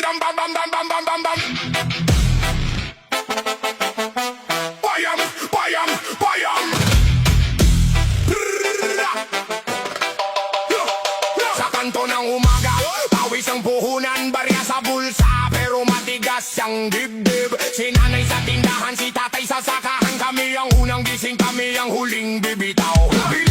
bayam, bam, bam, bam, bam, bam, bam, bam. Bayam, bayam, bayam. Sa kanto ng umaga, pawis ang puhunan, barya sa bulsa, pero matigas ang dibdib. Si nanay sa tindahan, si tatay sa sakahan, kami ang unang gising, kami ang huling bibitaw.